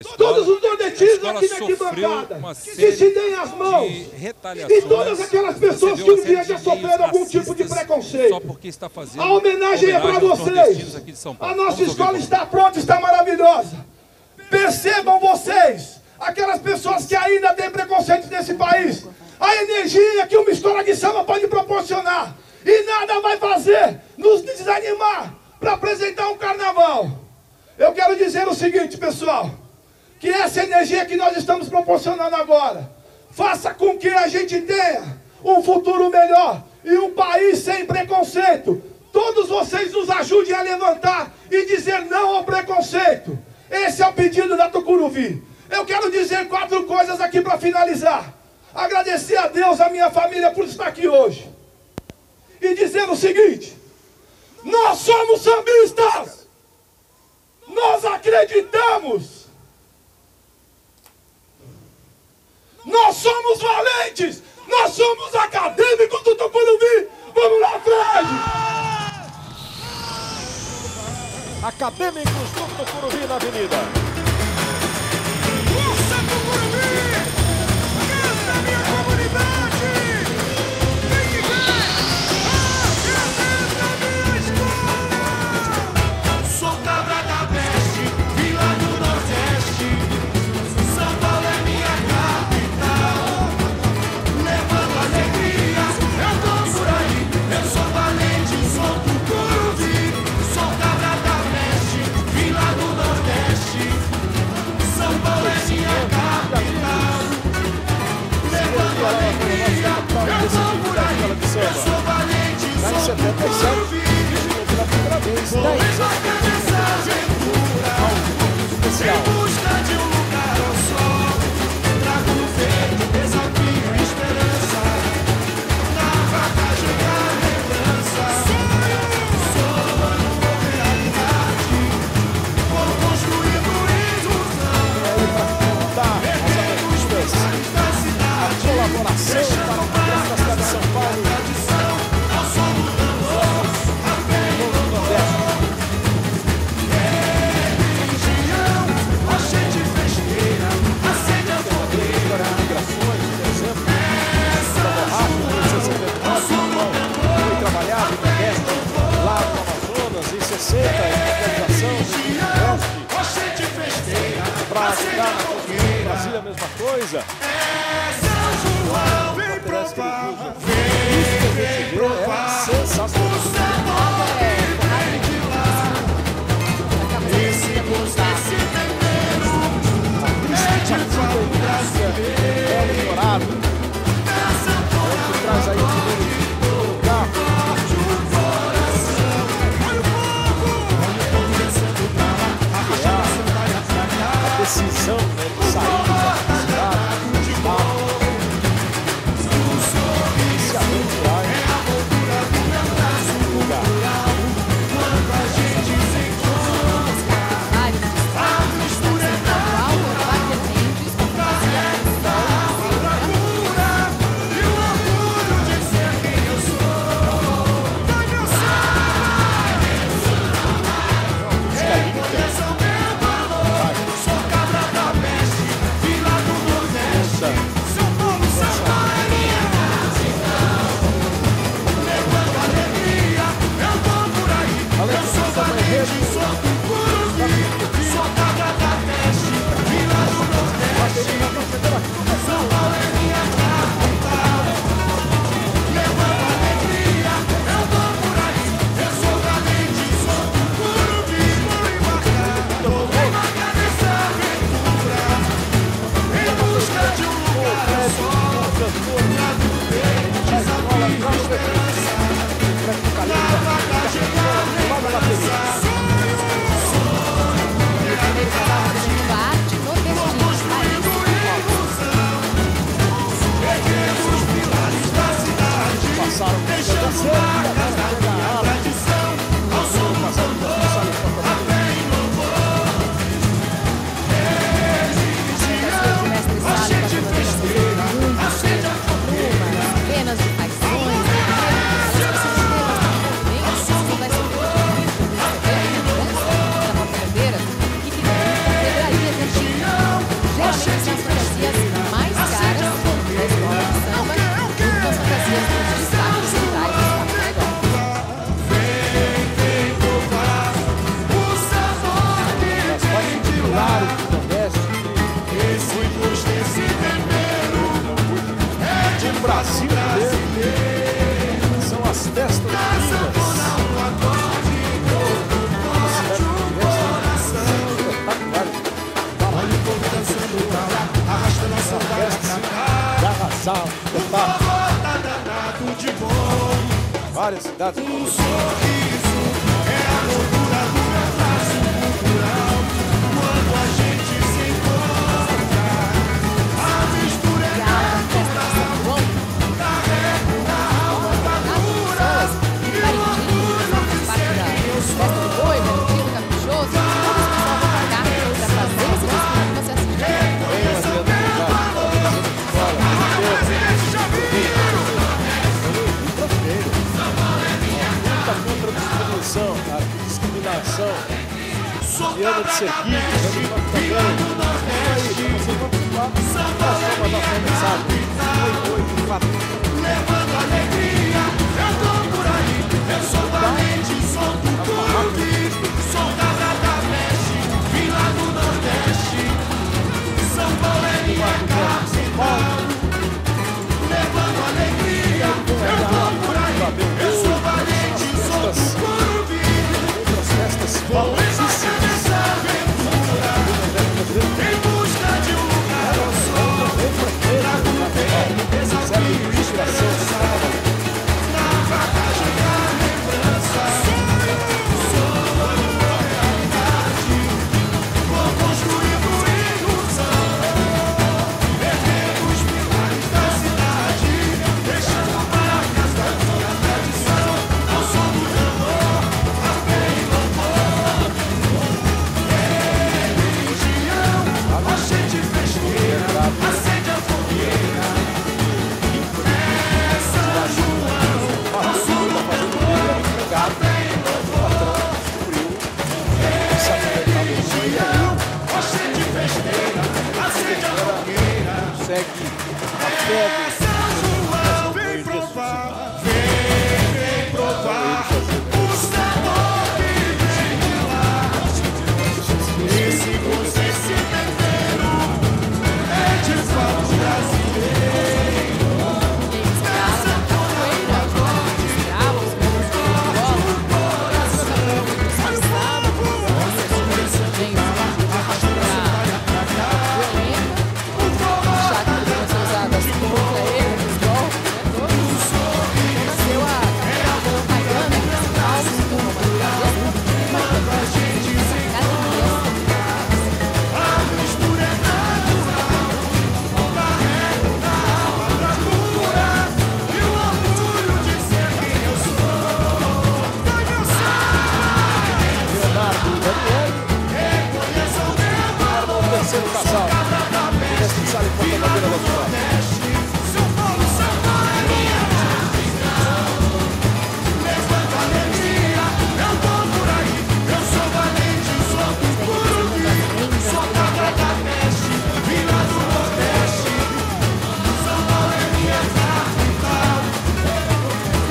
Todos os nordestinos aqui na arquibancada, que se deem as mãos, e todas aquelas pessoas que um dia já sofreram algum tipo de preconceito. A homenagem é para vocês. A nossa escola está pronta, está maravilhosa. Percebam vocês, aquelas pessoas que ainda têm preconceito nesse país, a energia que uma escola de samba pode proporcionar, e nada vai fazer nos desanimar para apresentar um carnaval. Eu quero dizer o seguinte, pessoal, que essa energia que nós estamos proporcionando agora faça com que a gente tenha um futuro melhor e um país sem preconceito. Todos vocês nos ajudem a levantar e dizer não ao preconceito. Esse é o pedido da Tucuruvi. Eu quero dizer 4 coisas aqui para finalizar. Agradecer a Deus, a minha família, por estar aqui hoje. E dizer o seguinte: nós somos sambistas! Nós acreditamos! Nós somos valentes! Nós somos acadêmicos do Tucuruvi! Vamos lá, Fred! Acadêmicos do Tucuruvi na avenida. Força Tucuruvi! Essa é a minha comunidade! Vem que vem! Essa é a minha escola! Sou cabra da peste, vila do Nordeste. São Paulo é minha capital. Levando alegria, eu tô por aí. Eu sou valente, sou Tucuruvi. Sou cabra da peste, vila do Nordeste. São Paulo é minha capital. Levando alegria, eu tô por aí. Eu sou valente, sou Tucuruvi. Vou embarcar nessa aventura em busca de um lugar ao sol. Trago no peito desafio e esperança. Na bagagem da lembrança. Sonho ou realidade. Vou construir ilusão. Erguendo os pilares da cidade. Colaboração para o programa da cidade de São Paulo. Tradição ao som do tambor. A fé e o louvor. Religião, oxente festeira, acende a fogueira. Migrações, por exemplo, Essa foi trabalhado no Nordeste, lá no Amazonas, em 60, religião, em oxente festeira, para acende chegar a na fogueira. Brasília, a mesma coisa. São João, vem provar, vem provar. Sensacional. O sabor que vem de lá. Esse gosto, esse tempero é de fato brasileiro. É o dourado, Essa porra que traz aí o primeiro lugar. forte o coração. Olha o fogo! Descendo pra lá, a cachaça vai atrapalhar. A decisão, né, de sair da cidade, de carro, se aventurar em É a moldura do meu braço cultural. Quando a gente se encontra, a mistura é natural. A bravura e o orgulho de ser quem eu sou. Vai meu sangue, reconheça o meu valor. Sou cabra da peste. Brasil mesmo. São as festas vivas. Várias cidades. Um sorriso é a loucura do abraço cultural. Quando a gente se encontra, a mistura é natural. Carrego na alma maduras e o orgulho que sei eu sou. Festa do boi, vertido, caprichoso, todo esse pessoal vai pra cá pra fazer esse desfile que você assiste. Reconheça o meu valor. Agora vocês já viram. Contra a discriminação, cara, discriminação. E anda de cerquinho, também. Levando alegria, eu tô por aí. Eu sou valente, sou do clube. Sou da Brada Veste, vim lá do Nordeste. São Paulo é minha capital. Levando alegria, eu tô por aí. Eu sou valente, sou do clube. Vou embarcar nessa aventura em busca de um lugar ao sol. Trago bem, desafio e esperança. Na bagagem da lembrança. Sou a realidade. Vou construindo ilusão. Erguendo os pilares da cidade. Deixando marcas da minha tradição. Ao som do tambor, a fé e louvor. Religião, a gente festeira. Acende a fogueira. É São João, ao som do tambor, a fé e louvor. Religião, a gente festeira. Acende a fogueira. Segue a É febre. São João, vem provar. Vem provar o sabor que vem de lá. Esse gosto, esse tempero é de fato brasileiro. Essa Capoeira, jogo de escravos, Terceiro casal. Mestre Sala e Ponta da Beira da Cidade. São Paulo, São Paulo é minha tradição. Levando alegria, eu tô por aí. Eu sou valente, sou do clube. Sou da Brada Veste, vim lá do Nordeste. São Paulo é minha capital.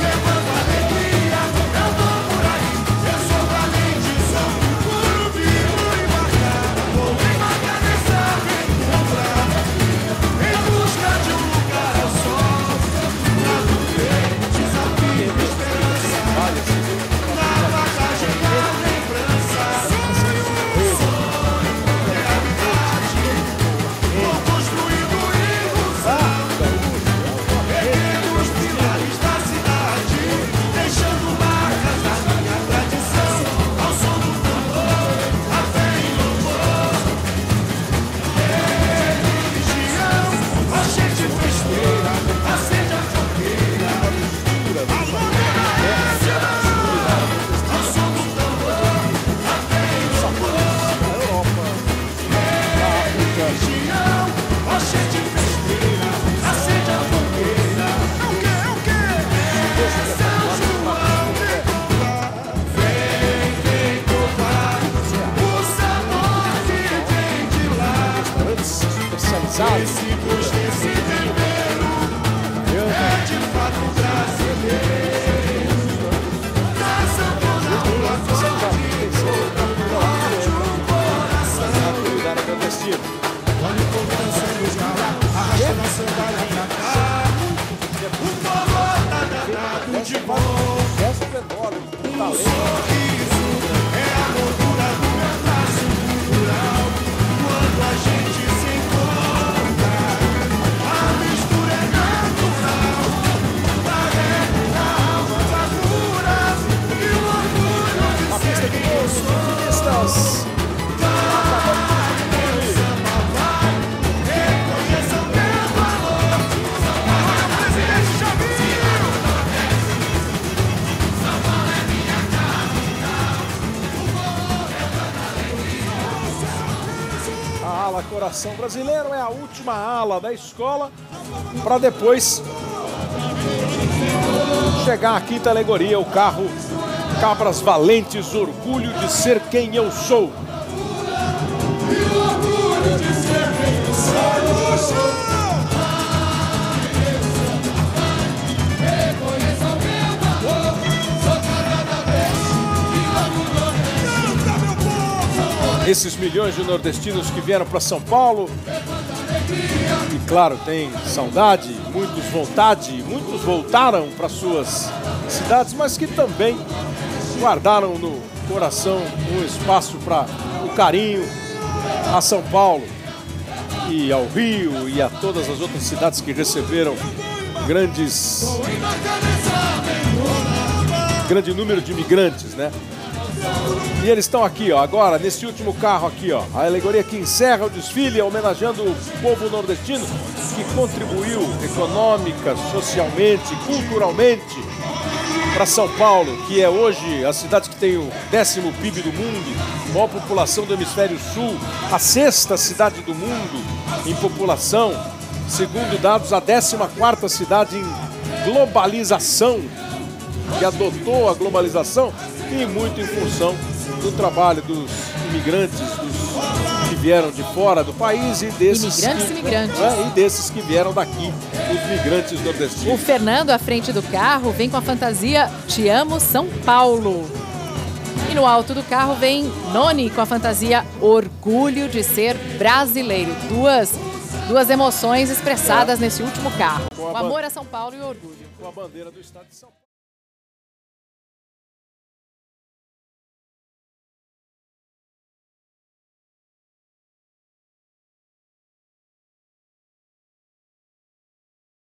Levando alegria, eu tô por aí. Eu sou valente, sou do clube. Vou embarcar nessa aventura em busca de um lugar ao sol. Trago desafio e esperança. Na bagagem da lembrança. Sonho, realidade. Vou construindo ilusão. Erguendo os pilares da cidade. Deixando marcas da minha tradição. Ao som do tambor, a fé e louvor. Religião, a gente festeira. Acende a fogueira. Amanhece a rua. Ao som do tambor, a fé e louvor. Religião, a gente festeira. Acende a fogueira. É o quê? É São João, vem provar. Vem provar o sabor que vem de lá. Especializado. Esse gosto, esse tempero é de fato brasileiro. Na sanfona, o acorde, de um coração. Olha o povo dançando os galas, arrastando a sandália pra cá. coração brasileiro, é a última ala da escola, para depois chegar à quinta alegoria, o carro Cabras Valentes, orgulho de ser quem eu sou. Esses milhões de nordestinos que vieram para São Paulo e, claro, tem saudade, muitos vontade, muitos voltaram para suas cidades, mas que também guardaram no coração um espaço para o carinho a São Paulo e ao Rio e a todas as outras cidades que receberam grande número de imigrantes, né? E eles estão aqui, ó, agora, nesse último carro aqui, ó, a alegoria que encerra o desfile, homenageando o povo nordestino que contribuiu econômica, socialmente, culturalmente para São Paulo, que é hoje a cidade que tem o 10º PIB do mundo, maior população do hemisfério sul, a 6ª cidade do mundo em população, segundo dados, a 14ª cidade em globalização, que adotou a globalização, e muito em função do trabalho dos imigrantes, dos que vieram de fora do país e desses imigrantes. E desses que vieram daqui, os migrantes nordestinos. O Fernando, à frente do carro, vem com a fantasia Te Amo São Paulo. E no alto do carro vem Noni com a fantasia Orgulho de Ser Brasileiro. Duas emoções expressadas nesse último carro. O amor a São Paulo e o orgulho. Com a bandeira do estado de São Paulo.